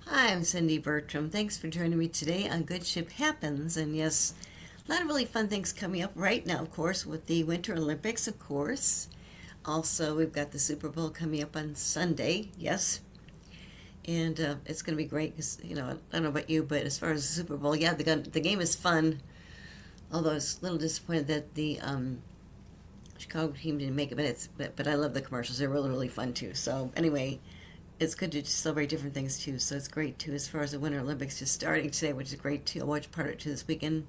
Hi, I'm Cindy Bertram. Thanks for joining me today on Good Ship Happens. And yes, a lot of really fun things coming up right now, of course, with the Winter Olympics, of course. Also, we've got the Super Bowl coming up on Sunday, yes. And it's going to be great because, I don't know about you, but as far as the Super Bowl, yeah, the game is fun. Although I was a little disappointed that the Chicago team didn't make it, but I love the commercials. They're really, really fun too. So, anyway, it's good to celebrate different things too. So it's great too as far as the Winter Olympics just starting today, which is great too. I'll watch part of it too this weekend.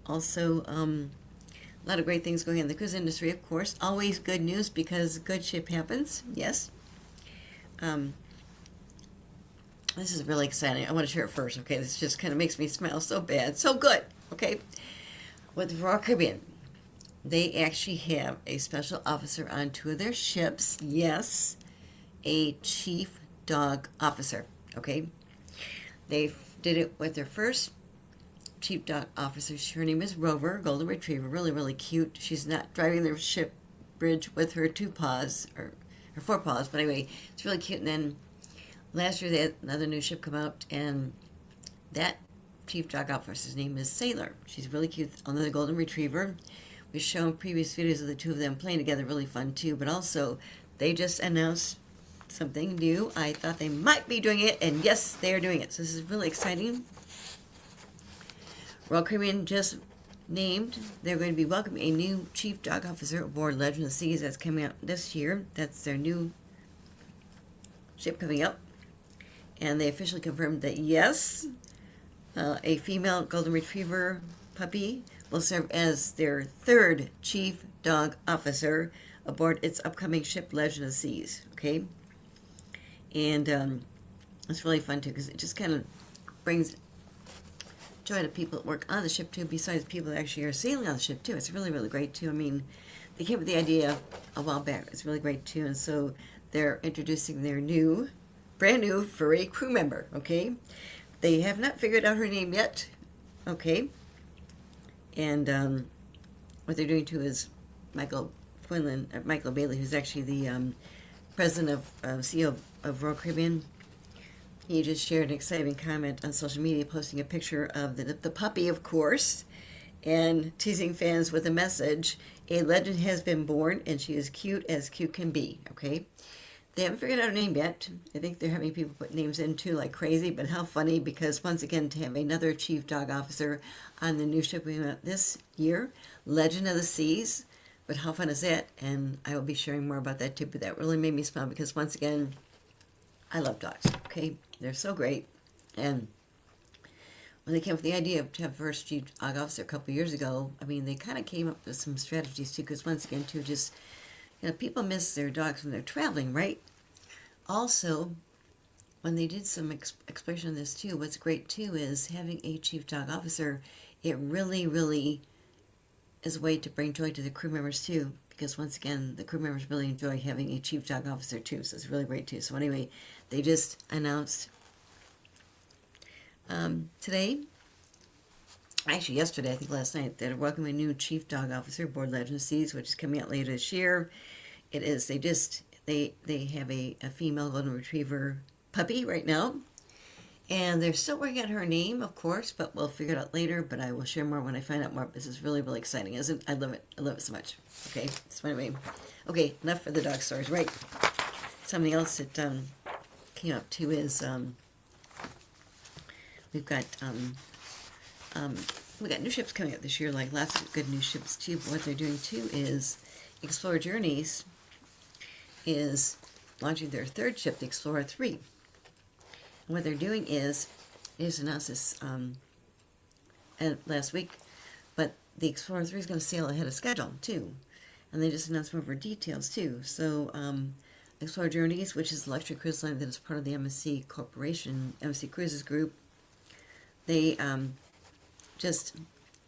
Also, a lot of great things going on in the cruise industry, of course. Always good news because good ship happens. Yes. Um, this is really exciting. I want to share it first. Okay, this just kind of makes me smile so bad, so good. Okay, with Royal Caribbean, they actually have a special officer on two of their ships. Yes, a chief dog officer. Okay, they did it with their first chief dog officer. Her name is Rover, Golden Retriever, really, really cute. She's not driving their ship bridge with her two paws, or her four paws, but anyway, it's really cute. And then last year they had another new ship come out, and that chief dog officer's name is Sailor. She's really cute, another Golden Retriever. We've shown previous videos of the two of them playing together, really fun too, but also they just announced something new. I thought they might be doing it, and yes, they are doing it. So this is really exciting. Royal Caribbean just named, they're going to be welcoming a new chief dog officer aboard Legend of the Seas that's coming out this year. That's their new ship coming up. And they officially confirmed that yes, a female Golden Retriever puppy will serve as their third chief dog officer aboard its upcoming ship Legend of the Seas. Okay? And it's really fun too because it just kind of brings joy to people that work on the ship too, besides people that actually are sailing on the ship too. It's really, really great too. I mean, they came up with the idea a while back. It's really great too. And so they're introducing their brand new furry crew member. Okay, they have not figured out her name yet. Okay, and what they're doing too is Michael Michael Bailey, who's actually the president of CEO of Royal Caribbean. He just shared an exciting comment on social media, posting a picture of the puppy, of course, and teasing fans with a message: "A legend has been born, and she is cute as cute can be." Okay, they haven't figured out her name yet. I think they're having people put names in too, like crazy. But how funny! Because once again, to have another chief dog officer on the new ship we went this year, Legend of the Seas. But how fun is that? And I will be sharing more about that too. But that really made me smile because once again, I love dogs. Okay, they're so great. And when they came up with the idea to have first chief dog officer a couple of years ago, I mean, they kind of came up with some strategies too. Because once again, too, just people miss their dogs when they're traveling, right? Also, when they did some explanation on this too, what's great too is having a chief dog officer. It really, really is a way to bring joy to the crew members too, because once again, the crew members really enjoy having a chief dog officer too, so it's really great too. So anyway, they just announced today, actually yesterday, I think last night, that they're welcoming a new chief dog officer aboard Legend of Seas, which is coming out later this year. It is, they have a female golden retriever puppy right now, and they're still working on her name, of course, but we'll figure it out later. But I will share more when I find out more. This is really, really exciting, isn't it? I love it. I love it so much. Okay, so anyway, okay, enough for the dog stories. Right. Something else that came up too is we've got we got new ships coming up this year. Like lots of good new ships too. But what they're doing too is Explorer Journeys is launching their third ship, the Explorer 3. And what they're doing is, they just announced this last week, but the Explorer 3 is going to sail ahead of schedule too. And they just announced more details too. So Explorer Journeys, which is the luxury cruise line that is part of the MSC Corporation, MSC Cruises Group, they just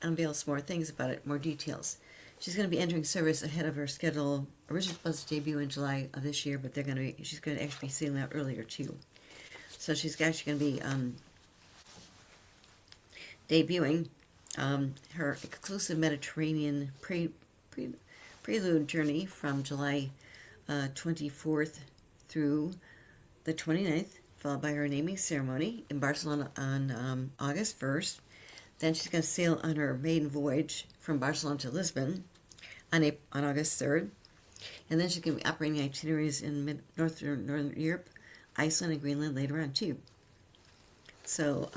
unveiled some more things about it, more details. She's going to be entering service ahead of her schedule. Originally supposed to debut in July of this year, but she's going to actually be sailing out earlier too. So she's actually going to be debuting her exclusive Mediterranean prelude journey from July 24th through the 29th, followed by her naming ceremony in Barcelona on August 1st. Then she's going to sail on her maiden voyage from Barcelona to Lisbon on August 3rd. And then she's going to be operating itineraries in Northern Europe, Iceland, and Greenland later on, too. So,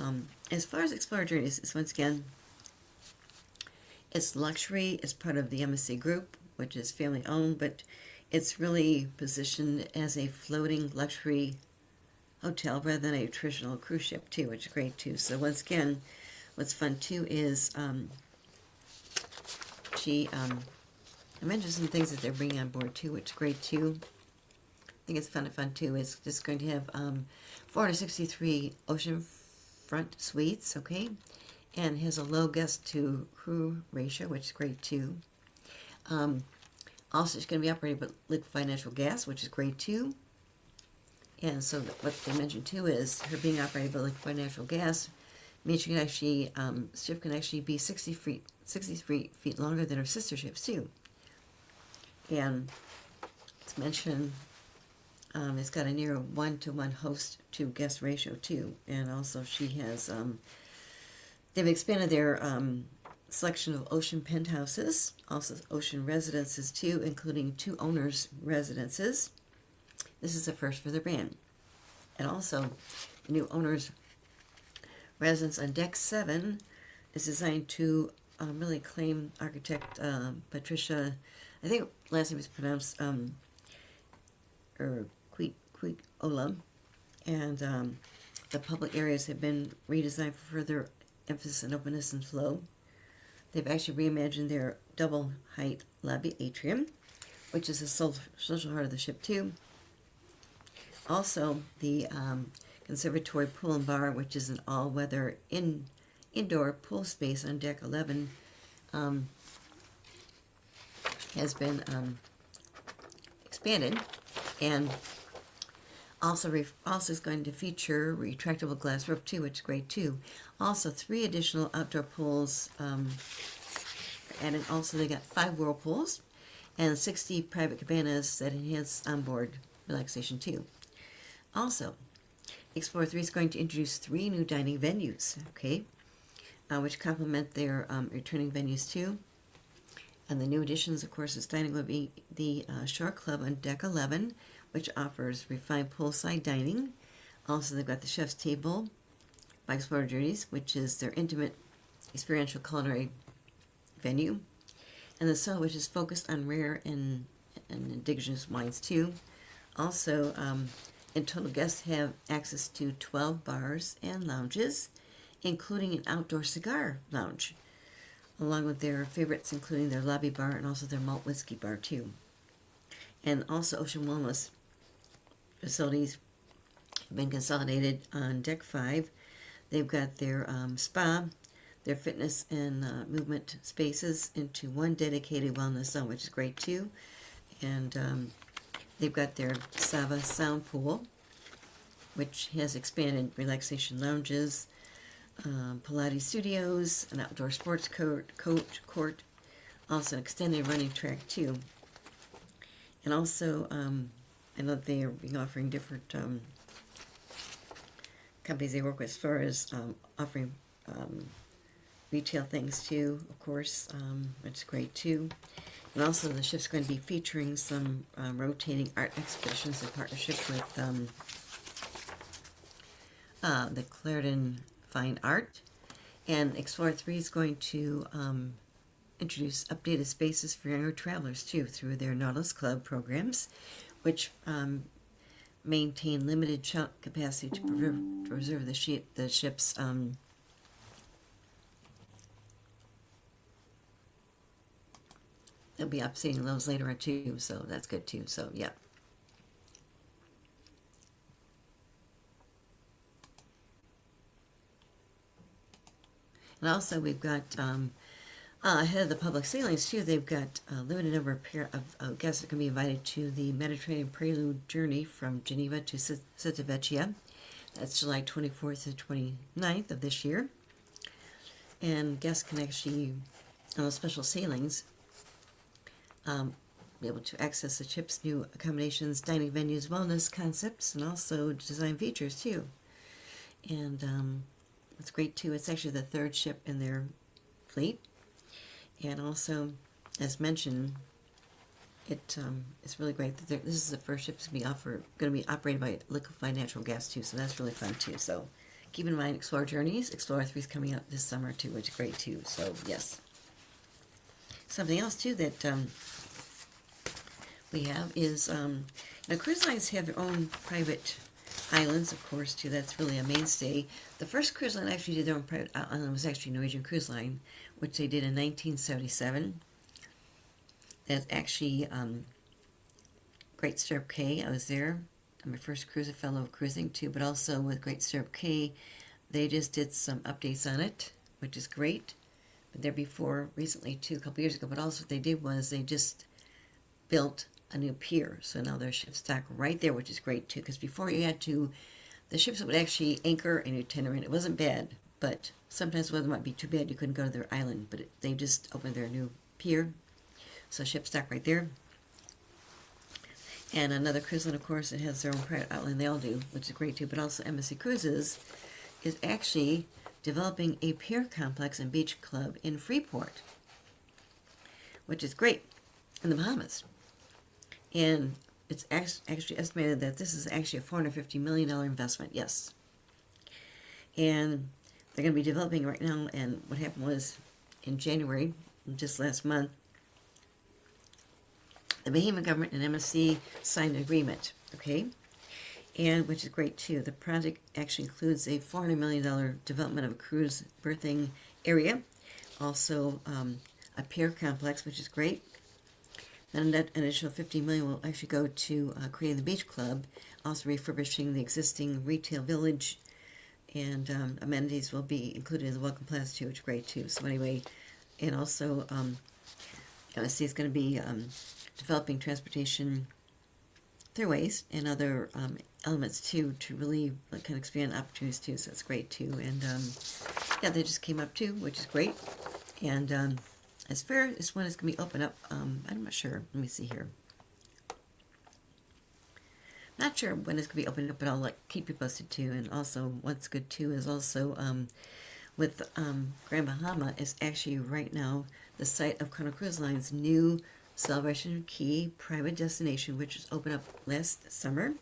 as far as Explorer Journeys, it's once again, it's luxury. It's part of the MSC Group, which is family owned, but it's really positioned as a floating luxury hotel rather than a traditional cruise ship, too, which is great, too. So, once again, what's fun, too, is I mentioned some things that they're bringing on board, too, which is great, too. I think it's fun, too. It's just going to have 463 oceanfront suites, okay? And has a low guest-to-crew ratio, which is great, too. Also, it's going to be operated with liquefied natural gas, which is great, too. And so what they mentioned, too, is her being operated by liquefied natural gas means she can actually, ship can actually be 63 feet longer than her sister ships, too. And it's mentioned it's got a near 1-to-1 host to guest ratio too, and also she has they've expanded their selection of ocean penthouses, also ocean residences too, including 2 owners' residences. This is the first for the brand, and also the new owners' residence on deck 7 is designed to really acclaimed architect Patricia. I think last name is pronounced Quitola, and the public areas have been redesigned for further emphasis on openness and flow. They've actually reimagined their double-height lobby atrium, which is the social heart of the ship too. Also, the conservatory pool and bar, which is an all-weather indoor pool space on deck 11, has been expanded, and also is going to feature retractable glass roof too, which is great too. Also, 3 additional outdoor pools, and also they got 5 whirlpools and 60 private cabanas that enhance onboard relaxation too. Also, Explorer 3 is going to introduce 3 new dining venues, okay, which complement their returning venues too. And the new additions, of course, is dining will be the Shore Club on deck 11, which offers refined poolside dining. Also, they've got the Chef's Table by Explorer Journeys, which is their intimate experiential culinary venue. And the Cellar, which is focused on rare and indigenous wines too. Also, in total, guests have access to 12 bars and lounges, including an outdoor cigar lounge, along with their favorites, including their lobby bar and also their malt whiskey bar too. And also Ocean Wellness facilities have been consolidated on deck 5. They've got their spa, their fitness and movement spaces into one dedicated wellness zone, which is great too. And they've got their Sava Sound Pool, which has expanded relaxation lounges, Pilates studios, an outdoor sports court, also an extended running track too. And also, I know they are offering different companies they work with as far as offering retail things too, of course, which is great too. And also the ship's going to be featuring some rotating art exhibitions in partnership with the Clarendon Fine Art. And Explorer 3 is going to introduce updated spaces for younger travelers too through their Nautilus Club programs, which maintain limited capacity to preserve the ship's they'll be updating those later on too, so that's good too. So yeah. And also we've got ahead of the public sailings too, they've got a limited number of guests that can be invited to the Mediterranean Prelude journey from Geneva to Civitavecchia. That's July 24th to 29th of this year. And guests can actually, on those special sailings, be able to access the ship's new accommodations, dining venues, wellness concepts, and also design features too. And it's great too. It's actually the third ship in their fleet. And also, as mentioned, it's really great that this is the first ship to be going to be operated by liquefied natural gas too. So that's really fun too. So keep in mind, Explorer Journeys, Explorer 3 is coming out this summer too, which is great too. So yes. Something else too that we have is cruise lines have their own private islands, of course, too. That's really a mainstay. The first cruise line actually did their own private island was actually Norwegian Cruise Line, which they did in 1977. That's actually Great Stirrup Cay. I was there on my first cruise, a fellow cruising too, but also with Great Stirrup Cay, they just did some updates on it, which is great. But there before, recently too, a couple years ago, but also what they did was they just built a new pier. So now there's ship stock right there, which is great too, because before you had to, the ships would actually anchor and you'd tender in. It wasn't bad, but sometimes the weather might be too bad, you couldn't go to their island, but they just opened their new pier. So ship stock right there. And another cruise line, of course, it has their own private island. They all do, which is great too. But also Embassy Cruises is actually developing a pier complex and beach club in Freeport, which is great, in the Bahamas. And it's actually estimated that this is actually a $450 million investment, yes. And they're going to be developing right now, and what happened was in January, just last month, the Bahamian government and MSC signed an agreement, okay? And which is great too. The project actually includes a $400 million development of a cruise berthing area, also a pier complex, which is great. Then an additional $50 million will actually go to creating the beach club, also refurbishing the existing retail village, and amenities will be included in the Welcome Plaza too, which is great too. So anyway, and also MSC is going to be developing transportation throughways and other elements too to really kind of expand opportunities too. So that's great too. And yeah, they just came up too, which is great. And as far as when it's going to be open up, I'm not sure. Let me see here. Not sure when it's going to be opened up, but I'll keep you posted too. And also, what's good too is also with Grand Bahama is actually right now the site of Carnival Cruise Line's new Celebration Key private destination, which was opened up last summer.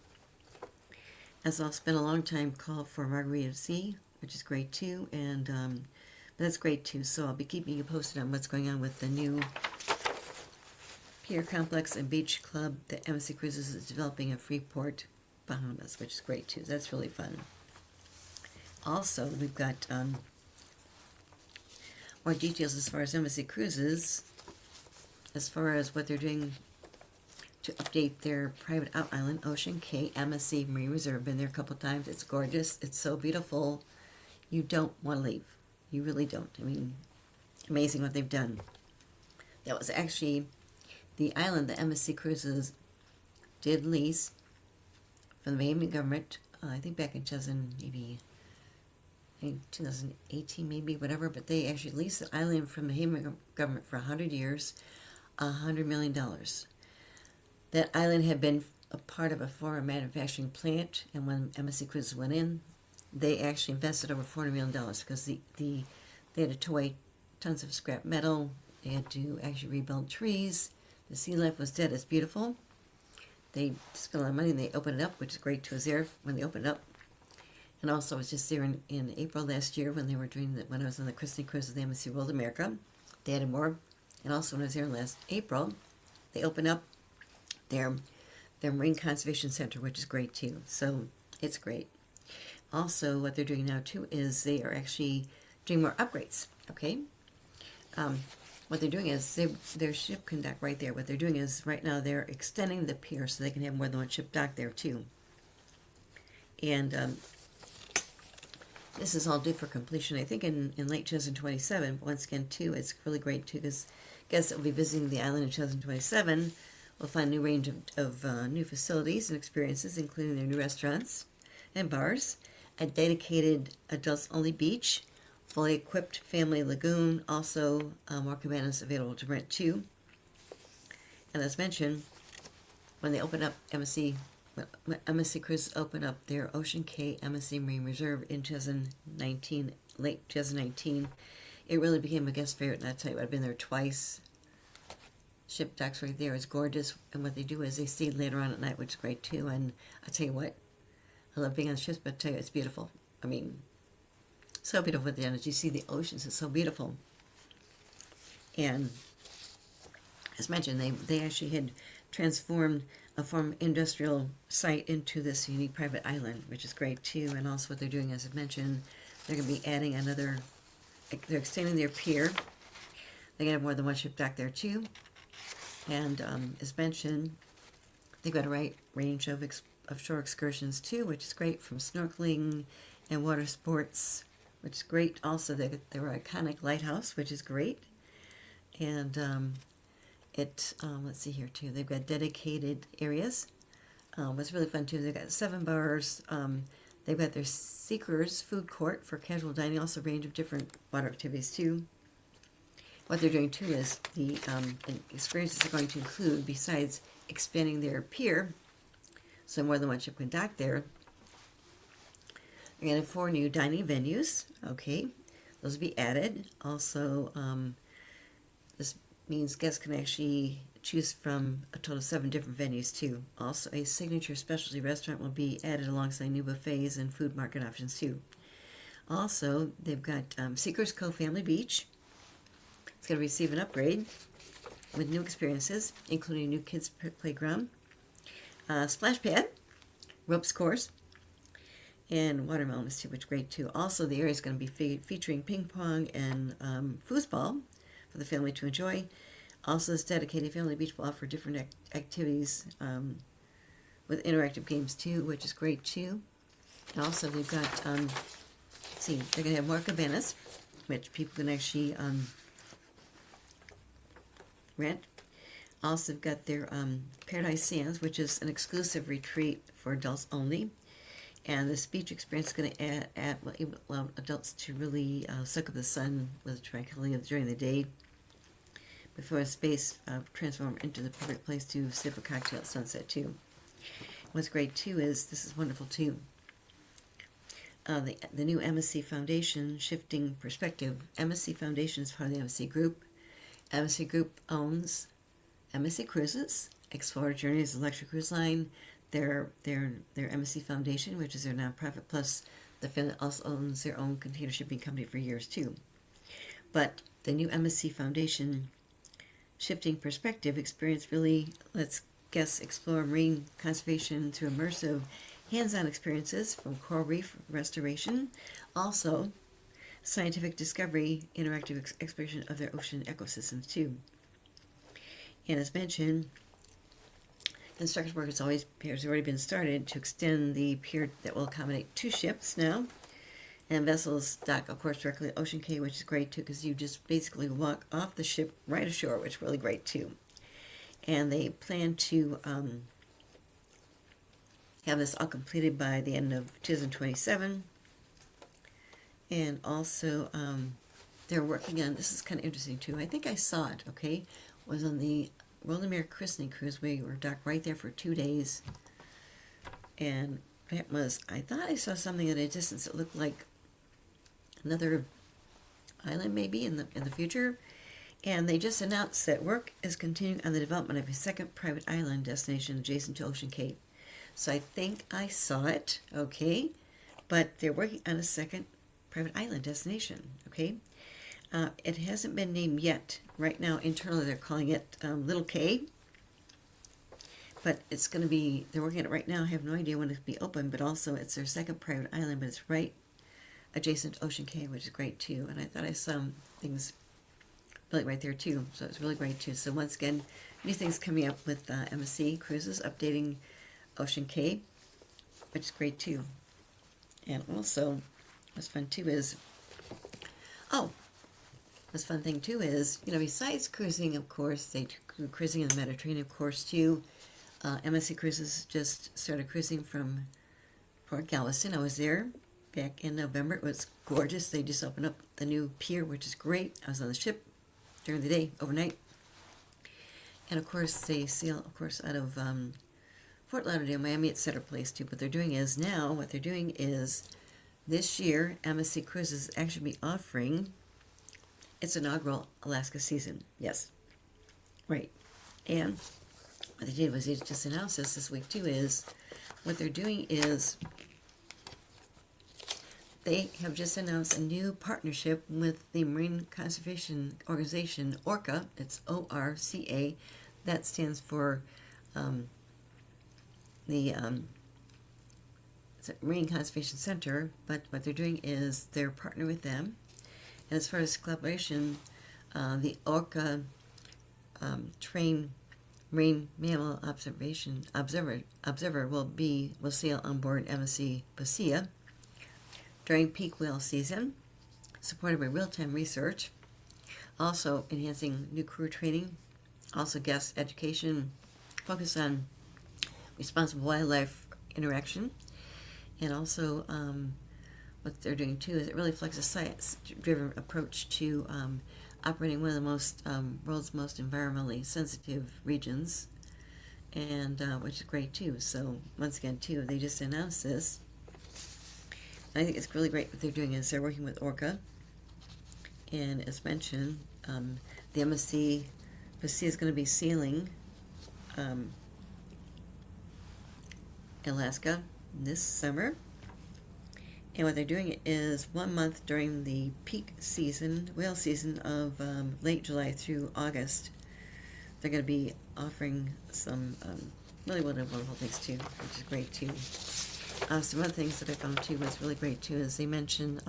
As also been a long time call for Margarita Sea, which is great too, and that's great too. So I'll be keeping you posted on what's going on with the new pier complex and beach club that MSC Cruises is developing in Freeport, Bahamas, which is great too. That's really fun. Also, we've got more details as far as MSC Cruises, as far as what they're doing to update their private out island, Ocean Cay MSC Marine Reserve. Been there a couple times. It's gorgeous. It's so beautiful. You don't want to leave. You really don't. I mean, amazing what they've done. That was actually the island that MSC Cruises did lease from the Bahamian government, I think back in 2018 maybe, whatever, but they actually leased the island from the Bahamian government for 100 years, $100 million. That island had been a part of a former manufacturing plant, and when MSC Cruises went in, they actually invested over $400 million because they had to tow away tons of scrap metal. They had to actually rebuild trees. The sea life was dead. It's beautiful. They spent a lot of money and they opened it up, which is great to us there when they opened it up. And also, I was just there in April last year when they were doing when I was on the Christine Cruise of the MSC World America. They added more. And also, when I was there last April, they opened up their Marine Conservation Center, which is great too. So it's great. Also, what they're doing now too is they are actually doing more upgrades. Okay, what they're doing is their ship can dock right there. What they're doing is right now they're extending the pier so they can have more than one ship dock there too. And this is all due for completion, I think, in late 2027. Once again, too, it's really great too because guests that will be visiting the island in 2027 will find a new range of new facilities and experiences, including their new restaurants and bars, a dedicated adults-only beach, fully equipped family lagoon, also more cabanas available to rent too. And as mentioned, when they opened up when MSC Cruises opened up their Ocean Cay MSC Marine Reserve in 2019, late 2019, it really became a guest favorite. And I tell you, I've been there twice. Ship docks right there. It's gorgeous. And what they do is they stay later on at night, which is great too. And I tell you what, I love being on ships, but I tell you, it's beautiful. I mean, so beautiful at the end. As you see the oceans, it's so beautiful. And as mentioned, they actually had transformed a former industrial site into this unique private island, which is great too. And also what they're doing, as I mentioned, they're going to be adding another, they're extending their pier. They're going to have more than one ship dock there too. And as mentioned, they've got a right range of shore excursions too, which is great, from snorkeling and water sports, which is great. Also, their iconic lighthouse, which is great. And let's see here too, they've got dedicated areas. What's really fun too, they've got 7 bars. They've got their Seekers food court for casual dining, also a range of different water activities too. What they're doing too is the experiences are going to include, besides expanding their pier, so more than one ship can dock there, they're going to have 4 new dining venues. Okay, those will be added. Also, this means guests can actually choose from a total of 7 different venues too. Also, a signature specialty restaurant will be added alongside new buffets and food market options too. Also, they've got Seekers Cove Family Beach. It's going to receive an upgrade with new experiences, including a new kids playground, splash pad, ropes course, and watermelon is too, which is great too. Also, the area is going to be featuring ping pong and foosball for the family to enjoy. Also, this dedicated family beach will offer different activities with interactive games too, which is great too. And also, they've got, let's see, they're going to have more cabanas, which people can actually rent. Also, they've got their Paradise Sands, which is an exclusive retreat for adults only. And this beach experience is going to allow adults to really soak up the sun with tranquility during the day, before a space transform into the perfect place to sip a cocktail at sunset too. What's great too is, this is wonderful too, the new MSC Foundation Shifting Perspective. MSC Foundation is part of the MSC Group. MSC Group owns MSC Cruises, Explorer Journeys, the luxury cruise line, their MSC Foundation, which is their nonprofit, plus the family also owns their own container shipping company for years too. But the new MSC Foundation Shifting Perspective experience really lets guests explore marine conservation through immersive hands-on experiences, from coral reef restoration, also scientific discovery, interactive exploration of their ocean ecosystems too. And as mentioned, construction work has already been started to extend the pier that will accommodate 2 ships now. And vessels dock, of course, directly at Ocean Cay, which is great too, because you just basically walk off the ship right ashore, which is really great too. And they plan to have this all completed by the end of 2027. And also, they're working on, this is kind of interesting too, I think I saw it, okay, was on the Roland Christening Cruise. We were docked right there for 2 days. And that was, I thought I saw something at a distance that looked like another island maybe in the future. And they just announced that work is continuing on the development of a second private island destination adjacent to Ocean Cay. So I think I saw it, okay, but they're working on a second private island destination, okay. It hasn't been named yet. Right now, internally, they're calling it Little Cay. But it's going to be, they're working on it right now. I have no idea when it'll be open, but also it's their second private island, but it's right adjacent to Ocean Cay, which is great too. And I thought I saw things really right there too, so it's really great too. So once again, new things coming up with MSC Cruises, updating Ocean Cay, which is great too. And also, what's fun too is, this fun thing too is, besides cruising, of course, they do cruising in the Mediterranean, of course, too. MSC Cruises just started cruising from Port Galveston. I was there back in November. It was gorgeous. They just opened up the new pier, which is great. I was on the ship during the day, overnight. And of course, they sail, of course, out of Fort Lauderdale, Miami, at Center Place too. What they're doing is now, what they're doing is this year, MSC Cruises actually be offering its inaugural Alaska season. Yes, right. And what they did was they just announced this week too. Is what they're doing is they have just announced a new partnership with the Marine Conservation Organization, ORCA. It's ORCA. That stands for the it's a Marine Conservation Center. But what they're doing is they're partnering with them. And as far as collaboration, the ORCA trained Marine Mammal Observer will sail on board MSC Bosea during peak whale season, supported by real-time research, also enhancing new crew training, also guest education, focus on responsible wildlife interaction, and also what they're doing too is it really reflects a science-driven approach to operating one of the world's most environmentally sensitive regions, and which is great too. So once again too, they just announced this. I think it's really great what they're doing is they're working with ORCA, and as mentioned, the MSC Bosea is going to be sailing Alaska this summer. And what they're doing is 1 month during the peak season, whale season of late July through August. They're going to be offering some really wonderful things too, which is great too. Some other things that I found too was really great too is they mentioned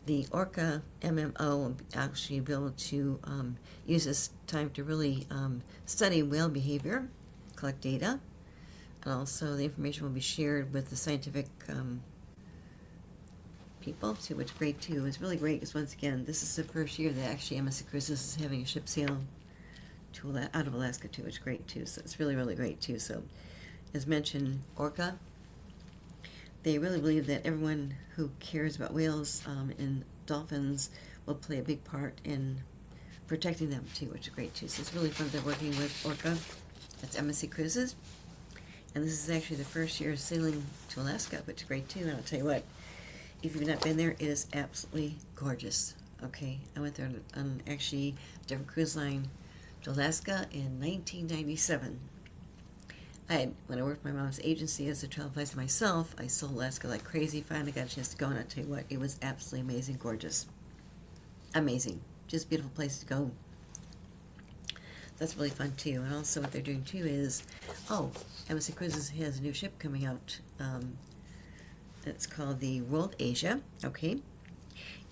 the ORCA MMO will actually be able to use this time to really study whale behavior, collect data, and also the information will be shared with the scientific people too, which is great too. It's really great because once again, this is the first year that actually MSC Cruises is having a ship sail out of Alaska too, which is great too. So it's really, really great too. So as mentioned, ORCA, they really believe that everyone who cares about whales and dolphins will play a big part in protecting them too, which is great too. So it's really fun that they're working with ORCA. That's MSC Cruises. And this is actually the first year sailing to Alaska, which is great too. And I'll tell you what, if you've not been there, it is absolutely gorgeous. Okay, I went there on actually a different cruise line to Alaska in 1997. When I worked for my mom's agency as a travel advisor myself, I sold Alaska like crazy. Finally got a chance to go, and I'll tell you what, it was absolutely amazing, gorgeous. Amazing. Just a beautiful place to go. That's really fun too. And also what they're doing too is, MSC Cruises has a new ship coming out. It's called the World Asia, okay?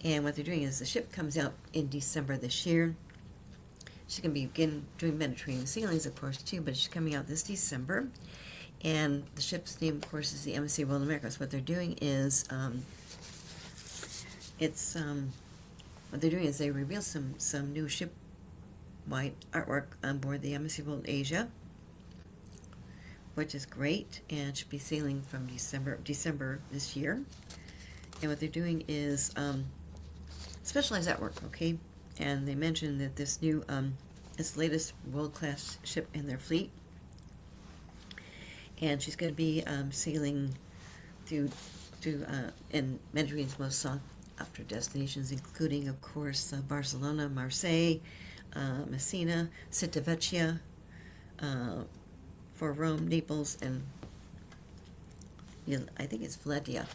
And what they're doing is the ship comes out in December this year. She's going to begin doing Mediterranean sailings, of course, too, but she's coming out this December. And the ship's name, of course, is the MSC World America. So what they're doing is, what they're doing is they reveal some new ship-wide artwork on board the MSC World Asia, which is great, and should be sailing from December this year. And what they're doing is specialized artwork, okay? And they mentioned that this new, it's the latest world-class ship in their fleet. And she's going to be sailing through in Mediterranean's most sought-after destinations, including, of course, Barcelona, Marseille, Messina, Civitavecchia, for Rome, Naples, and I think it's Valencia,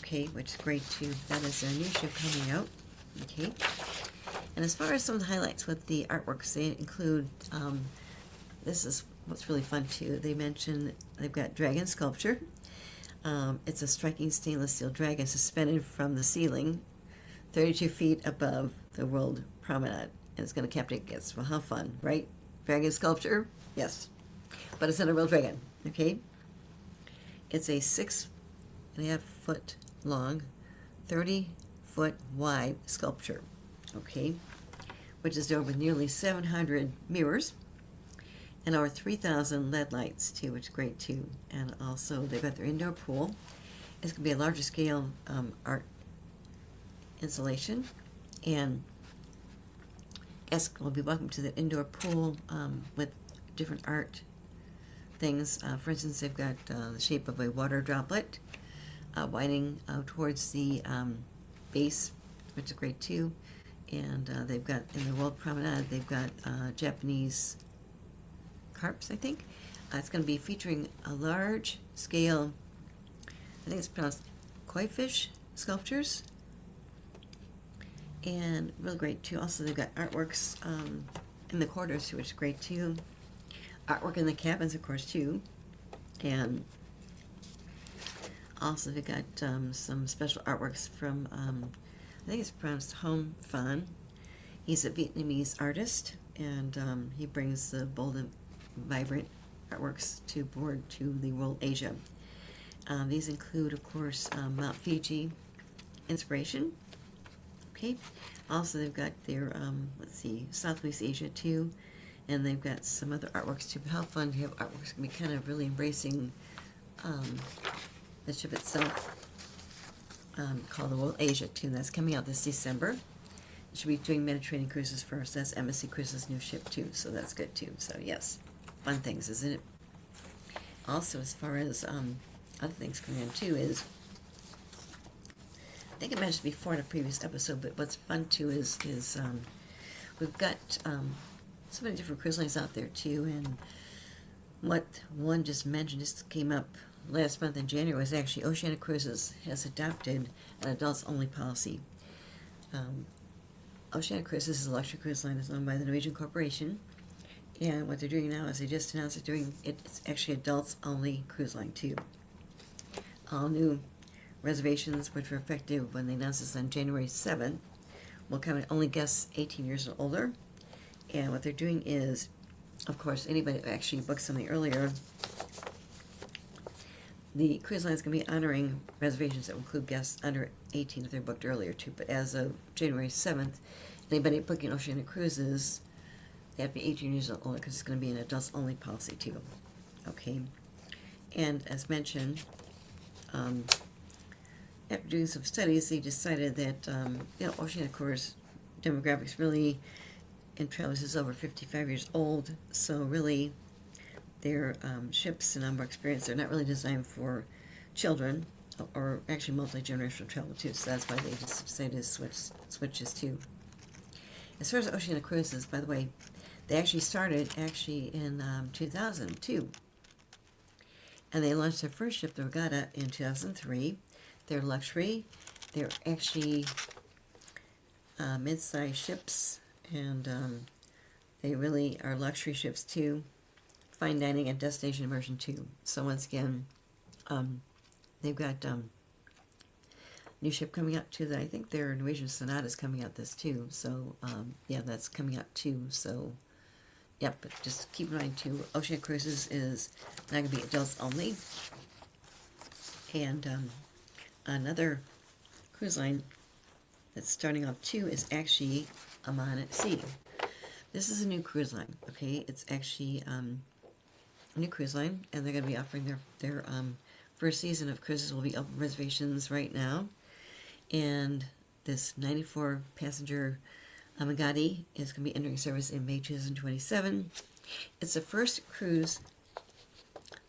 okay, which is great too. That is their new ship coming out, okay. And as far as some of the highlights with the artworks, they include, this is what's really fun too. They mention they've got dragon sculpture. It's a striking stainless steel dragon suspended from the ceiling, 32 feet above the World Promenade. And it's going to captivate guests. Well, how fun, right? Dragon sculpture? Yes. But it's not a real dragon, okay? It's a 6.5 foot long, 30 foot wide sculpture, okay? Which is domed with nearly 700 mirrors and over 3,000 LED lights too, which is great too. And also they've got their indoor pool. It's going to be a larger scale art installation, and guests will be welcome to the indoor pool with different art things. For instance, they've got the shape of a water droplet winding towards the base, which is great too. And they've got, in the World Promenade, they've got Japanese carps, I think. It's going to be featuring a large scale, I think it's pronounced koi fish sculptures. And really great too. Also, they've got artworks in the corridors too, which is great too. Artwork in the cabins, of course, too. And also they've got some special artworks from, I think it's pronounced Hom Phan. He's a Vietnamese artist, and he brings the bold and vibrant artworks to board to the World Asia. These include, of course, Mount Fuji inspiration. Okay. Also, they've got their, Southwest Asia too, and they've got some other artworks too. How fun to have artworks can be kind of really embracing the ship itself, called the World Asia too. That's coming out this December. It should be doing Mediterranean cruises first. That's Embassy Cruises' new ship too, so that's good too. So yes, fun things, isn't it? Also, as far as other things coming in too is, I think I mentioned before in a previous episode, but what's fun too is we've got so many different cruise lines out there too, and what one just mentioned just came up last month in January was actually Oceania Cruises has adopted an adults-only policy. Oceania Cruises is a luxury cruise line that's owned by the Norwegian Corporation, and what they're doing now is they just announced it's actually adults-only cruise line too. All new reservations, which were effective when they announced this on January 7th, will come in only guests 18 years and older. And what they're doing is, of course, anybody who actually booked something earlier, the cruise line is going to be honoring reservations that include guests under 18 if they're booked earlier too. But as of January 7th, anybody booking Oceania Cruises, they have to be 18 years old because it's going to be an adults-only policy too. Okay. And as mentioned, after doing some studies, they decided that Oceania Cruise demographics really, and travelers is over 55 years old, so really their ships and more experienced. They're not really designed for children or actually multi-generational travel too, so that's why they just decided to switch this too. As far as Oceania Cruises, by the way, they actually started in 2002, and they launched their first ship, the Regatta, in 2003. They're luxury. They're actually mid-sized ships, and they really are luxury ships too. Fine dining and destination immersion too. So once again, they've got new ship coming out too. That I think their Norwegian Sonata is coming out this too. So yeah, that's coming out too. So yep, but just keep in mind too, Oceania Cruises is not going to be adults only. And another cruise line that's starting off too is actually Aman at Sea. This is a new cruise line, okay? It's actually a new cruise line, and they're going to be offering their first season of cruises will be open reservations right now. And this 94-passenger Amagati is going to be entering service in May 2027. It's the first cruise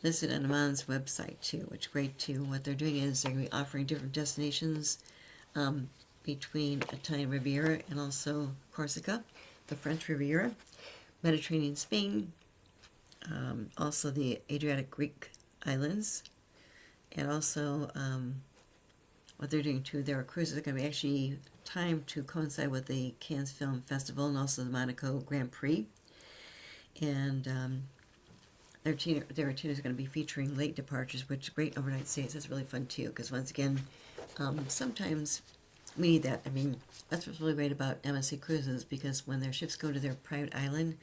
listed on Aman's website too, which is great too. What they're doing is they're going to be offering different destinations between Italian Riviera and also Corsica, the French Riviera, Mediterranean Spain, also the Adriatic Greek islands, and also what they're doing too, their cruises are going to be actually timed to coincide with the Cannes Film Festival and also the Monaco Grand Prix. And their itineraries are going to be featuring late departures, which great overnight stays. That's really fun too, because once again, sometimes we need that. I mean, that's what's really great about MSC Cruises, because when their ships go to their private island,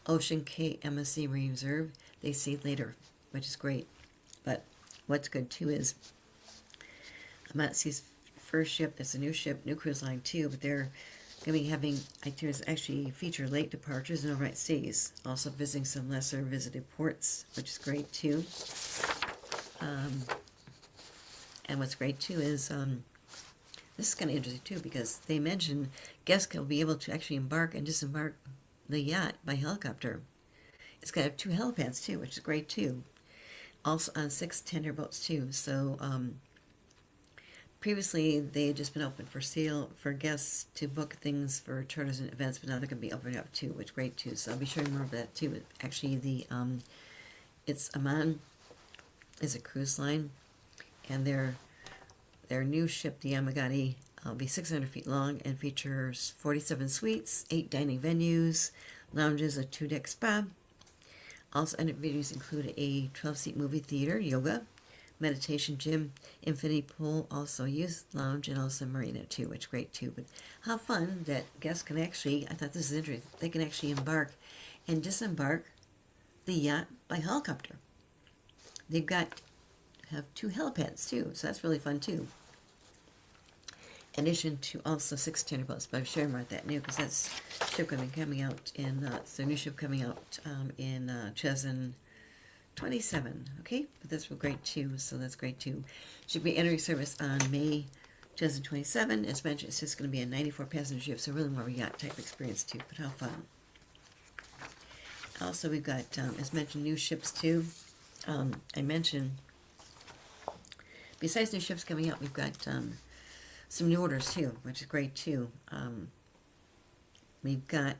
Ocean K MSC Marine Reserve, they stay later, which is great. But what's good too is MSC's first ship, it's a new ship, new cruise line too, but they're going to be having itineraries actually feature late departures and overnight stays, also visiting some lesser visited ports, which is great too. And what's great too is this is kind of interesting too, because they mentioned guests will be able to actually embark and disembark the yacht by helicopter. It's got 2 helipads too, which is great too. Also on 6 tender boats too. So previously they had just been open for sale for guests to book things for charters and events, but now they're going to be opening up too, which is great too. So I'll be sharing more of that too. Actually, it's Aman is a cruise line, and their new ship, the Yamagati, will be 600 feet long and features 47 suites, 8 dining venues, lounges, a 2-deck spa. Also, amenities include a 12-seat movie theater, yoga, meditation gym, infinity pool, also youth lounge, and also marina too, which is great too. But how fun that guests can actually, I thought this is interesting, they can actually embark and disembark the yacht by helicopter. They've have 2 helipads too, so that's really fun too. In addition to also 6 tender boats, but I'm sharing about that new because that's ship going to be coming out in, it's their new ship coming out in 2027, okay? But that's real great too, so that's great too. Should be entering service on May 2027. As mentioned, it's just going to be a 94 passenger ship, so really more yacht type experience too, but how fun. Also, we've got, as mentioned, new ships too. I mentioned, besides new ships coming out, we've got some new orders too, which is great too. We've got,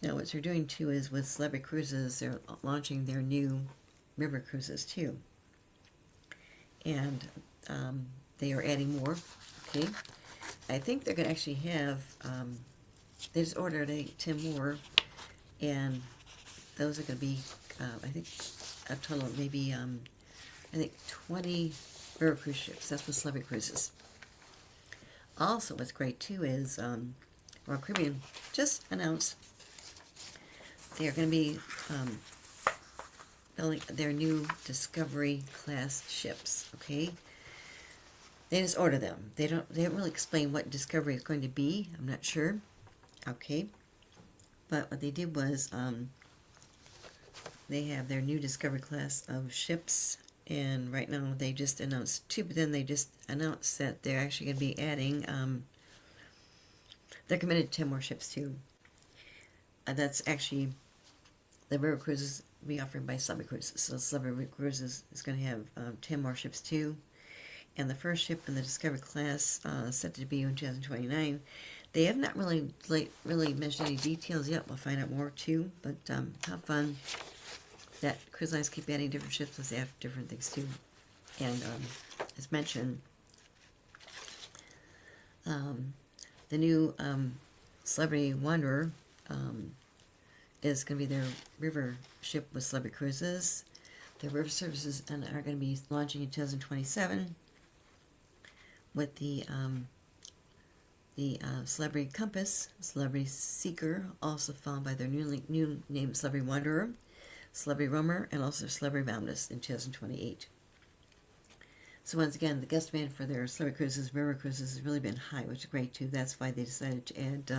what they're doing too is with Celebrity Cruises, they're launching their new river cruises too. And they are adding more, okay? I think they're going to actually have, they just ordered 10 more, and those are going to be, I think, a total of maybe, 20 river cruise ships. That's with Celebrity Cruises. Also, what's great too is Royal Caribbean just announced they are going to be building their new Discovery class ships. Okay, they just order them. They haven't really explained what Discovery is going to be. I'm not sure. Okay, but what they did was they have their new Discovery class of ships. And right now they just announced 2, but then they just announced that they're actually going to be adding, they're committed to 10 more ships too. That's actually, the river cruises will be offered by Celebrity Cruises. So Celebrity Cruises is going to have 10 more ships too. And the first ship in the Discovery class set to be in 2029. They have not really mentioned any details yet. We'll find out more too, but how fun that cruise lines keep adding different ships as they have different things too. And as mentioned, the new Celebrity Wanderer is going to be their river ship with Celebrity Cruises. Their river services are going to be launching in 2027 with the Celebrity Compass, Celebrity Seeker, also followed by their new name Celebrity Wanderer, Celebrity Roamer, and also Celebrity Boundless in 2028. So once again, the guest demand for their Celebrity Cruises, river cruises, has really been high, which is great too. That's why they decided to add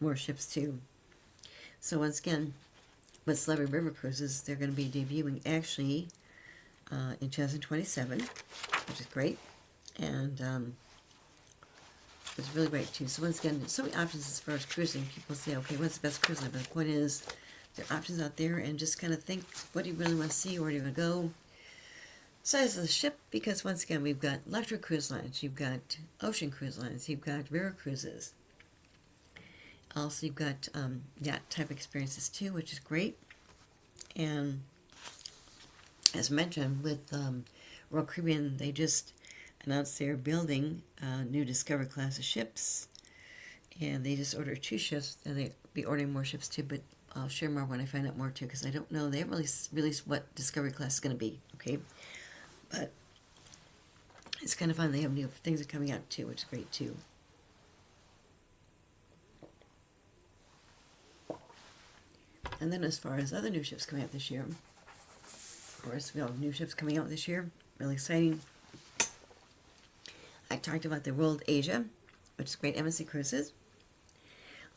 more ships too. So once again, with Celebrity River Cruises, they're going to be debuting actually in 2027, which is great. And it's really great too. So once again, there's so many options as far as cruising. People say, okay, what's the best cruise line? But the point is, there are options out there, and just kind of think, what do you really want to see? Where do you want to go? Size of the ship, because once again, we've got electric cruise lines, you've got ocean cruise lines, you've got river cruises. Also, you've got yacht type experiences too, which is great. And as mentioned, with Royal Caribbean, they just announced they're building new Discovery class of ships, and they just ordered 2 ships, and they'll be ordering more ships too, but I'll share more when I find out more too, because I don't know. They haven't really released what Discovery class is going to be, okay? But it's kind of fun. They have new things are coming out too, which is great too. And then as far as other new ships coming out this year, of course, we have new ships coming out this year. Really exciting. I talked about the World Asia, which is great, MSC Cruises.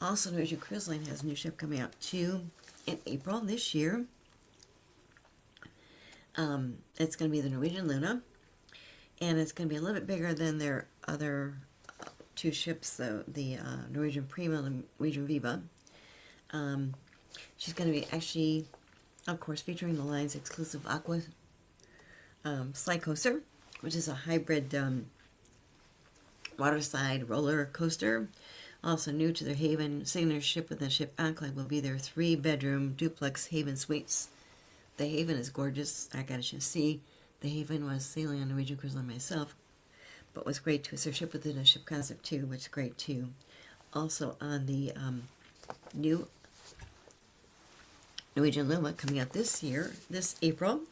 Also, Norwegian Cruise Line has a new ship coming out too in April this year. It's going to be the Norwegian Luna, and it's going to be a little bit bigger than their other two ships, the Norwegian Prima and the Norwegian Viva. She's going to be actually, of course, featuring the line's exclusive Aqua Slide Coaster, which is a hybrid waterside roller coaster. Also new to their Haven signature ship within the ship Enclave will be their 3-bedroom duplex Haven Suites. The Haven is gorgeous. I got to see. The Haven was sailing on Norwegian Cruise Line myself. But what's great too is their ship within a ship concept too, which is great too. Also on the new Norwegian Luma coming out this year, this April,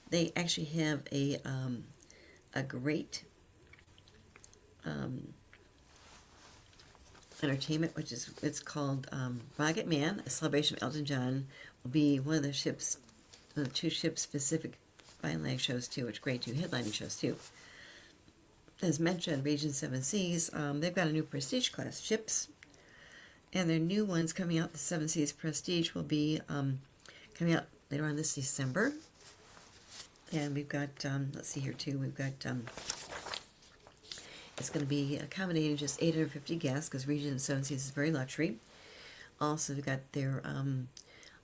they actually have a great entertainment, which is it's called Rocket Man, a celebration of Elton John. Will be one of the ships, the two ship specific byline shows too, which is great too, headlining shows too. As mentioned, Region 7 Seas, they've got a new Prestige class ships, and their new ones coming out, the 7 Seas Prestige, will be coming out later on this December. And we've got, let's see here too, we've got, it's going to be accommodating just 850 guests, because Region 7 Seas is very luxury. Also, we've got their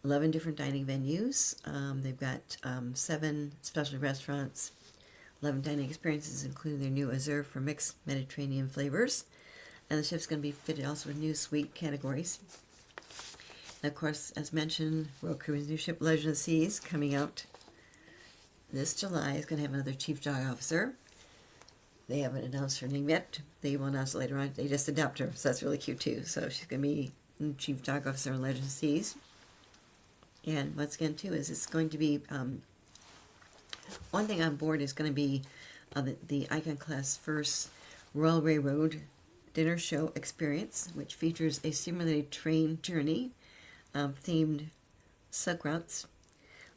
11 different dining venues. They've got 7 specialty restaurants, 11 dining experiences, including their new Azure for mixed Mediterranean flavors. And the ship's going to be fitted also with new suite categories. And of course, as mentioned, Royal Caribbean's new ship, Legend of the Seas, coming out this July, is going to have another chief dog officer. They haven't announced her name yet. They will announce it later on. They just adopt her, so that's really cute too. So she's going to be chief dog officer on Legend of the Seas. And once again, too, is it's going to be one thing on board is going to be the Icon Class first Royal Railroad dinner show experience, which features a simulated train journey, themed silk routes.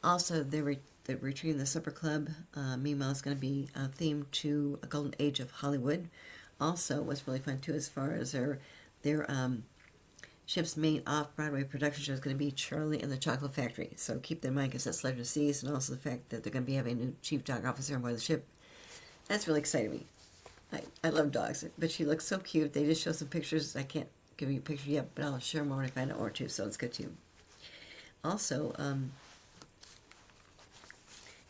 Also, they're retreating the Supper Club. Meanwhile, it's going to be themed to a golden age of Hollywood. Also, what's really fun too, as far as their ship's main off-Broadway production show is going to be Charlie and the Chocolate Factory. So keep that in mind, because that's Legend of the Seas, and also the fact that they're going to be having a new chief dog officer on board the ship. That's really exciting me. I love dogs, but she looks so cute. They just show some pictures. I can't give you a picture yet, but I'll share more when I find out more too, so it's good too. Also,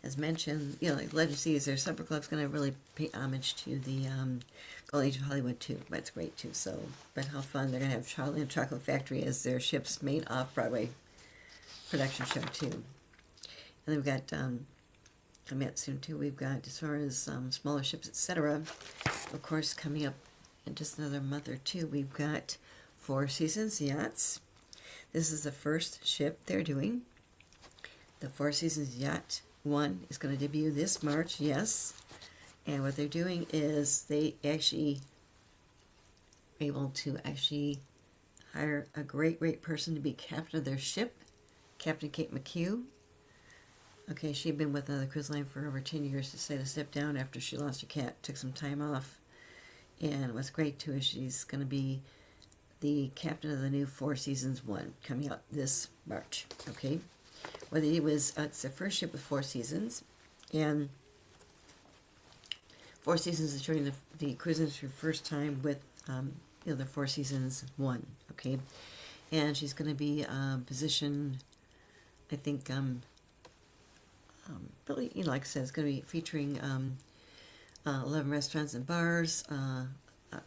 as mentioned, you know, like Legend of the Seas, their Supper Club's going to really pay homage to the Golden Age of Hollywood too, but it's great too. So, but how fun, they're going to have Charlie and Chocolate Factory as their ship's main off-Broadway production show too. And then we've got, coming up soon too, we've got, as far as smaller ships, etc., of course, coming up in just another month or two, we've got Four Seasons Yachts. This is the first ship they're doing. The Four Seasons Yacht 1 is going to debut this March, yes. And what they're doing is they actually are able to actually hire a great person to be captain of their ship, Captain Kate McHugh. Okay, she'd been with another cruise line for over 10 years, decided to step down after she lost her cat, took some time off. And what's great too is she's going to be the captain of the new Four Seasons 1 coming out this March. Okay, what they did was it's their first ship with Four Seasons, and Four Seasons is joining the cruise industry for the first time with the Four Seasons 1. Okay, and she's going to be positioned, I think, really, you know, like I said, it's going to be featuring 11 restaurants and bars,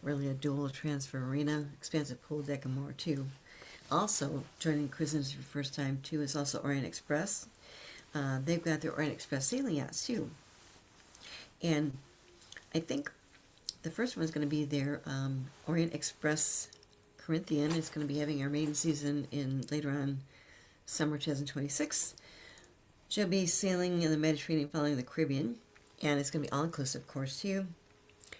really a dual transfer arena, expansive pool deck, and more too. Also joining cruise industry for the first time too is also Orient Express. They've got their Orient Express sailing yachts too, and I think the first one is going to be their Orient Express Corinthian. It's going to be having our maiden season in later on summer 2026. She'll be sailing in the Mediterranean following the Caribbean, and it's going to be all-inclusive, of course, too.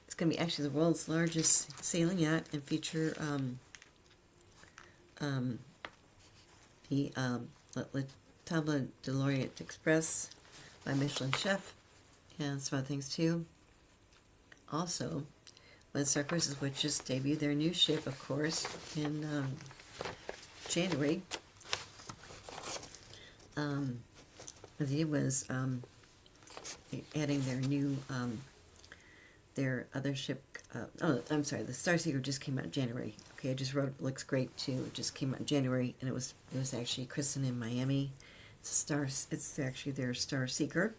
It's going to be actually the world's largest sailing yacht and feature the La Table de l'Orient Express by Michelin Chef and some other things, too. Also, when Star Cruises, which just debuted their new ship, of course, in January, what they did was adding their new, their other ship oh, I'm sorry, the Star Seeker just came out in January. Okay, I just wrote it looks great too. It just came out in January, and it was actually christened in Miami. It's a star. It's actually their Star Seeker,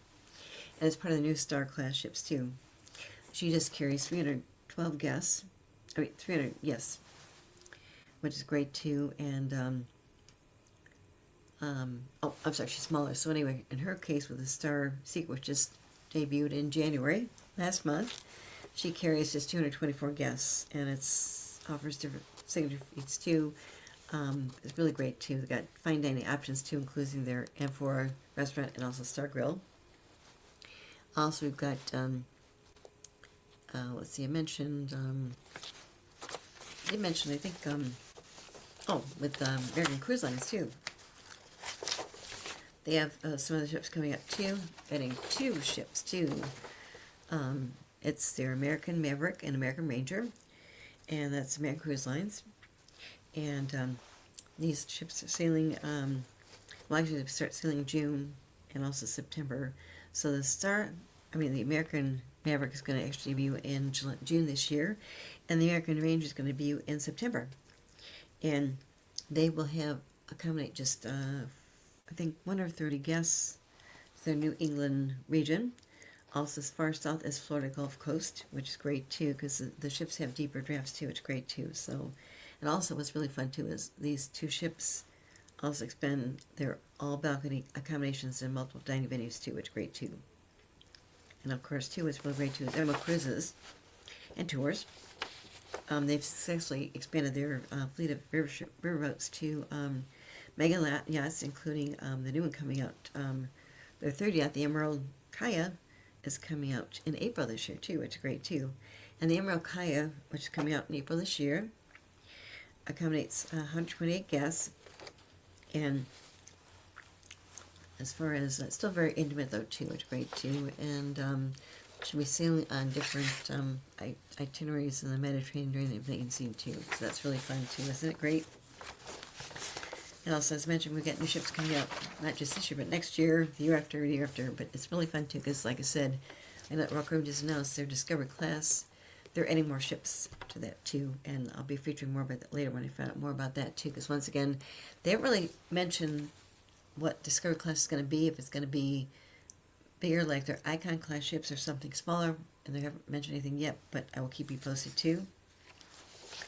and it's part of the new Star class ships too. She just carries 312 guests. I mean 300, yes, which is great too. And oh, I'm sorry, she's smaller. So anyway, in her case with the Star Seeker, which just debuted in January last month, she carries just 224 guests, and it's offers different signature feeds too. It's really great too. They've got fine dining options too, including their Amphora restaurant and also Star Grill. Also, we've got let's see, I mentioned I think oh, with American Cruise Lines too. They have some other ships coming up too, adding 2 ships too. It's their American Maverick and American Ranger, and that's American Cruise Lines. And these ships are sailing, well actually they start sailing in June and also September. So the American Maverick is going to actually debut in June this year, and the American Ranger is going to debut in September. And they will accommodate just, I think, 1 or 30 guests to their New England region. Also as far south as Florida Gulf Coast, which is great too, because the ships have deeper drafts too, which is great too. So, and also what's really fun too is these 2 ships also expand their all balcony accommodations in multiple dining venues too, which is great too. And of course too, what's really great too is Emerald Cruises and Tours. They've successfully expanded their fleet of riverboats to mega yachts, including the new one coming out. Their third yacht, the Emerald Kaya, is coming out in April this year too, which is great too. And the Emerald Kaya, which is coming out in April this year, accommodates 128 guests. And as far as, it's still very intimate though too, which is great too. And should be sailing on different itineraries in the Mediterranean during the main scene too. So that's really fun too, isn't it great? And also, as mentioned, we've got new ships coming out, not just this year, but next year, the year after. But it's really fun too, because like I said, I know Rock Room just announced their Discovery class. They're adding more ships to that too, and I'll be featuring more about that later when I find out more about that too. Because once again, they haven't really mentioned what Discovery class is going to be. If it's going to be bigger, like their Icon class ships, or something smaller, and they haven't mentioned anything yet. But I will keep you posted too.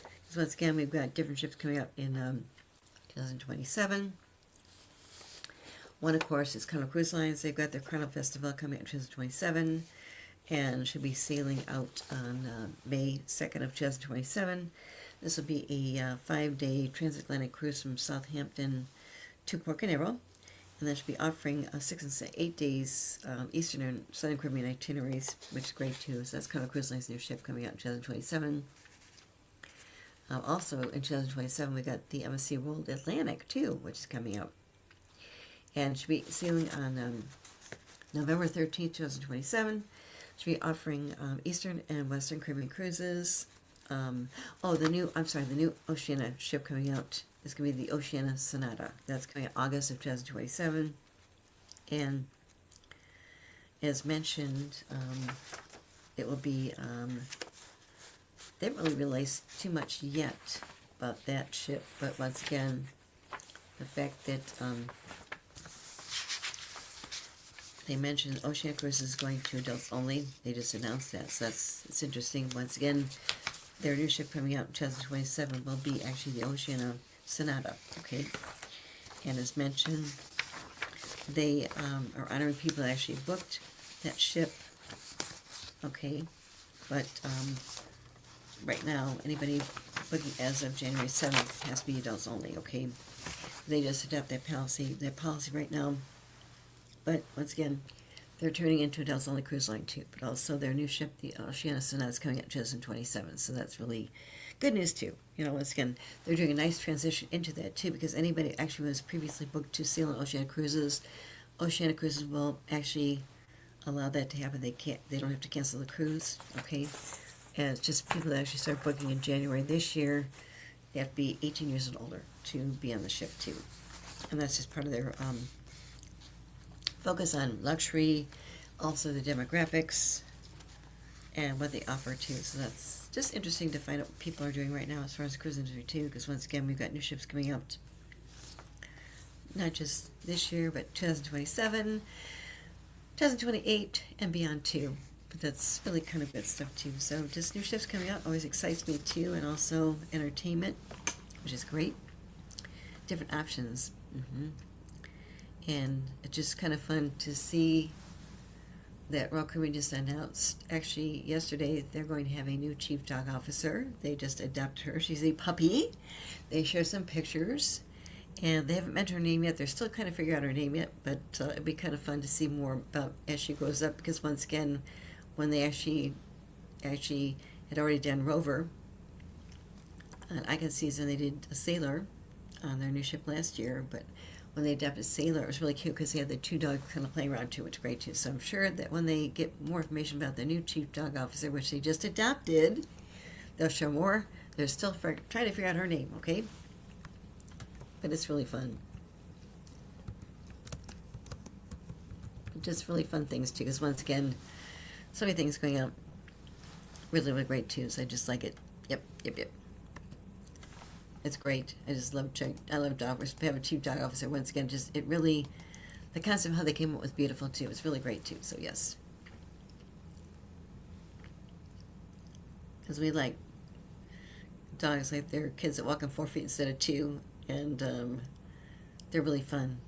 Because once again, we've got different ships coming out in 2027. One, of course, is Carnival Cruise Lines. They've got their Carnival Festival coming out in 2027, and should be sailing out on May 2nd of 2027. This will be a 5-day transatlantic cruise from Southampton to Port Canaveral, and then should be offering 6 and 8 days Eastern and Southern Caribbean itineraries, which is great too. So that's Carnival Cruise Lines' new ship coming out in 2027. Also in 2027, we got the MSC World Atlantic too, which is coming out, and should be sailing on November 13th, 2027. Should be offering Eastern and Western Caribbean cruises. The new Oceania ship coming out is going to be the Oceania Sonata. That's coming out August of 2027, and as mentioned, it will be. They haven't really released too much yet about that ship, but once again, the fact that they mentioned Oceania Cruises is going to adults only, they just announced that, so it's interesting. Once again, their new ship coming out in 2027 will be actually the Oceania Sonata, okay? And as mentioned, they are honoring people that actually booked that ship, okay? But right now, anybody booking as of January 7th has to be adults only, okay? They just adopt that policy right now. But once again, they're turning into adults only cruise line too. But also their new ship, the Oceania Sonata, is coming out in 2027. So that's really good news too. You know, once again, they're doing a nice transition into that too, because anybody actually was previously booked to sail on Oceania Cruises will actually allow that to happen. They don't have to cancel the cruise, okay? And it's just people that actually start booking in January this year, they have to be 18 years and older to be on the ship too. And that's just part of their focus on luxury, also the demographics, and what they offer too. So that's just interesting to find out what people are doing right now as far as the cruise industry too, because once again we've got new ships coming out, not just this year but 2027, 2028, and beyond too. But that's really kind of good stuff too. So just new ships coming out always excites me too, and also entertainment, which is great. Different options, and it's just kind of fun to see that Royal Caribbean just announced, actually yesterday, they're going to have a new chief dog officer. They just adopted her. She's a puppy. They share some pictures, and they haven't mentioned her name yet. They're still kind of figuring out her name yet, but it'd be kind of fun to see more about as she grows up, because once again, when they actually had already done Rover on Icon Season, they did a Sailor on their new ship last year, but when they adopted Sailor, it was really cute because they had the two dogs kind of playing around too, which is great too. So I'm sure that when they get more information about the new chief dog officer, which they just adopted, they'll show more. They're still trying to figure out her name, okay? But it's really fun. Just really fun things too, because once again, so many things going out. Really, really great too. So I just like it. Yep. It's great. I just love dogs. We have a chief dog officer. Once again, it really, the concept of how they came up was beautiful too. It's really great too. So yes, because we like dogs like they're kids that walk on 4 feet instead of 2, and they're really fun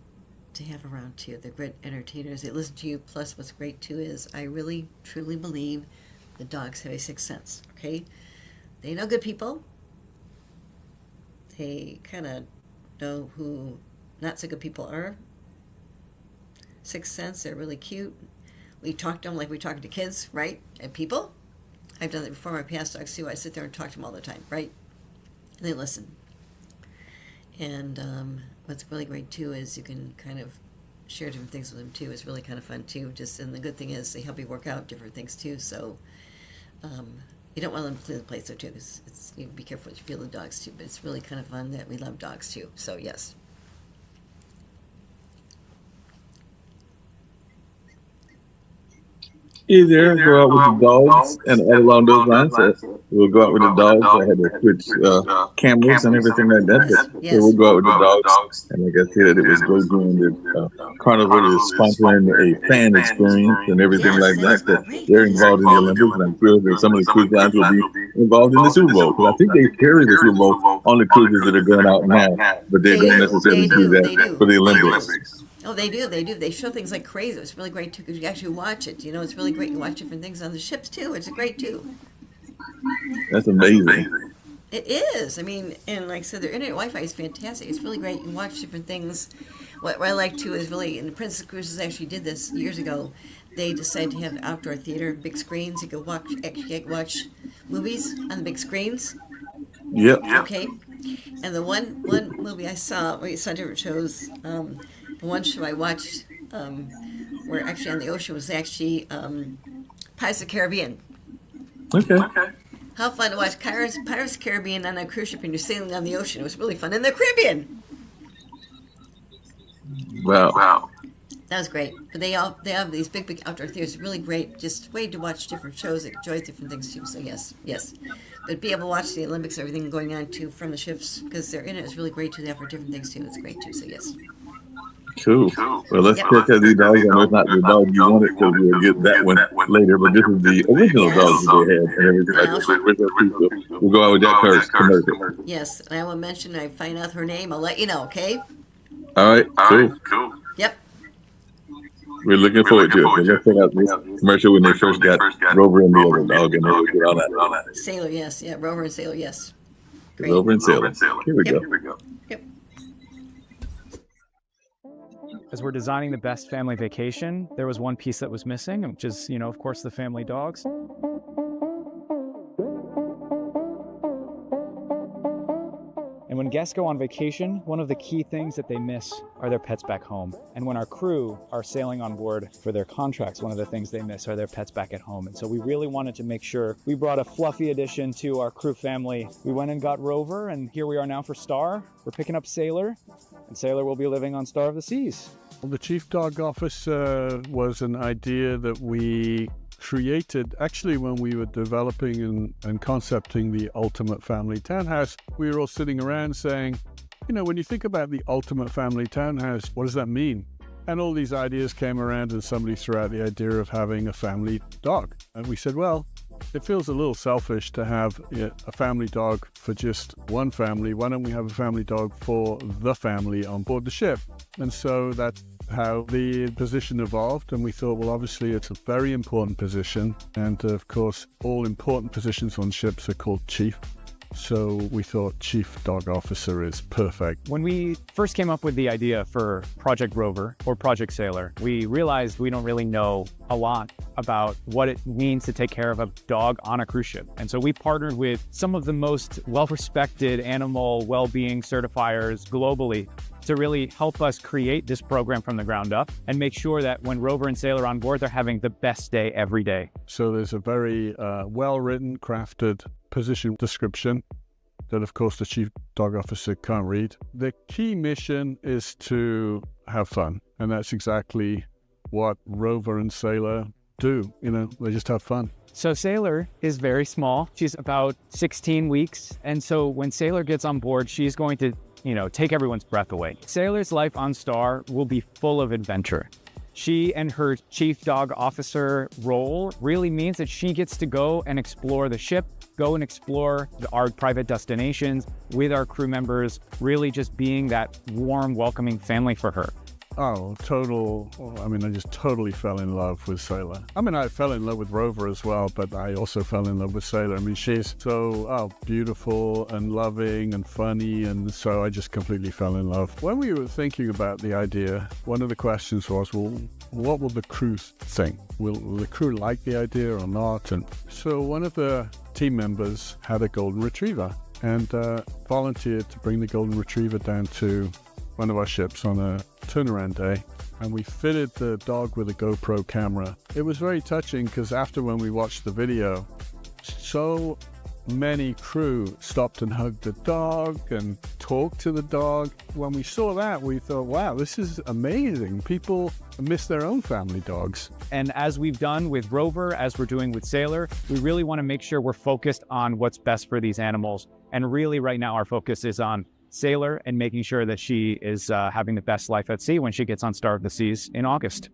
to have around too. They're great entertainers. They listen to you. Plus, what's great too is I really truly believe the dogs have a sixth sense. Okay, they know good people. They kind of know who not so good people are. Sixth sense, they're really cute. We talk to them like we talk to kids, right? And people. I've done that before. My past dogs too. I sit there and talk to them all the time, right? And they listen. And what's really great too is you can kind of share different things with them too. It's really kind of fun too. And the good thing is they help you work out different things too. So you don't want them to clear the place though too, because you be careful what you feel the dogs too. But it's really kind of fun that we love dogs too. So yes. Either go out with the dogs and all along those lines. We'll go out with the dogs. I had to switch cameras and everything like that. But so we'll go out with the dogs. And like I said, it was great doing that. Carnival is sponsoring a fan experience and everything like that. That they're involved in the Olympics. And I'm sure that some of the cruise lines will be involved in the Super Bowl. Because I think they carry the Super Bowl on the cruises that are going out now. But they don't necessarily do that for the Olympics. Oh, they do. They show things like crazy. It's really great too, because you actually watch it. You know, it's really great. You watch different things on the ships too. It's great too. That's amazing. It is. I mean, and like I said, their internet Wi-Fi is fantastic. It's really great. You can watch different things. What I like too is really, and the Princess Cruises actually did this years ago. They decided to have outdoor theater, big screens. You could watch movies on the big screens. Yep. Okay. And the one movie I saw, we saw different shows. The one show I watched, where actually on the ocean, was actually Pirates of the Caribbean. Okay. How fun to watch Pirates of the Caribbean on a cruise ship and you're sailing on the ocean. It was really fun in the Caribbean. Wow. That was great. But they have these big outdoor theaters. Really great. Just way to watch different shows, enjoy different things too. So yes. But be able to watch the Olympics, everything going on too from the ships, because they're in it, is really great too. They offer different things too. It's great too. So yes. Cool. Well, let's check out these dogs. I know it's not the dog you wanted, because we'll get that one later. But this is the original dogs that they had and everything like that. So we'll go out with that first commercial. Yes, and I will mention, I find out her name, I'll let you know, okay? All right, cool. Yep. We're looking forward to it. So let's check out this commercial when they first got Rover and the other dog, and then we'll get on that. Sailor, yes. Yeah, Rover and Sailor, yes. Great. Rover and Sailor. Here we go. Yep. As we're designing the best family vacation, there was one piece that was missing, which is, of course, the family dogs. And when guests go on vacation, one of the key things that they miss are their pets back home. And when our crew are sailing on board for their contracts, one of the things they miss are their pets back at home. And so we really wanted to make sure we brought a fluffy addition to our crew family. We went and got Rover, and here we are now for Star. We're picking up Sailor, and Sailor will be living on Star of the Seas. The Chief Dog Officer was an idea that we created actually when we were developing and concepting the ultimate family townhouse. We were all sitting around saying, you know, when you think about the ultimate family townhouse, what does that mean? And all these ideas came around, and somebody threw out the idea of having a family dog. And we said, well, it feels a little selfish to have a family dog for just one family. Why don't we have a family dog for the family on board the ship? And so that's how the position evolved. And we thought, well, obviously it's a very important position. And of course, all important positions on ships are called chief. So we thought Chief Dog Officer is perfect. When we first came up with the idea for Project Rover or Project Sailor, we realized we don't really know a lot about what it means to take care of a dog on a cruise ship. And so we partnered with some of the most well-respected animal well-being certifiers globally to really help us create this program from the ground up and make sure that when Rover and Sailor are on board, they're having the best day every day. So there's a very well-written, crafted position description that, of course, the Chief Dog Officer can't read. The key mission is to have fun, and that's exactly what Rover and Sailor do. You know, they just have fun. So Sailor is very small. She's about 16 weeks. And so when Sailor gets on board, she's going to, you know, take everyone's breath away. Sailor's life on Star will be full of adventure. She and her Chief Dog Officer role really means that she gets to go and explore the ship, go and explore our private destinations with our crew members, really just being that warm, welcoming family for her. Oh, I just totally fell in love with Sailor. I mean, I fell in love with Rover as well, but I also fell in love with Sailor. I mean, she's so beautiful and loving and funny, and so I just completely fell in love. When we were thinking about the idea, one of the questions was, well, what will the crew think? Will the crew like the idea or not? And so one of the team members had a golden retriever and volunteered to bring the golden retriever down to one of our ships on a turnaround day, and we fitted the dog with a GoPro camera. It was very touching because after when we watched the video, so many crew stopped and hugged the dog and talked to the dog. When we saw that, we thought, wow, this is amazing. People miss their own family dogs. And as we've done with Rover, as we're doing with Sailor, we really want to make sure we're focused on what's best for these animals. And really right now our focus is on Sailor and making sure that she is having the best life at sea when she gets on Star of the Seas in August.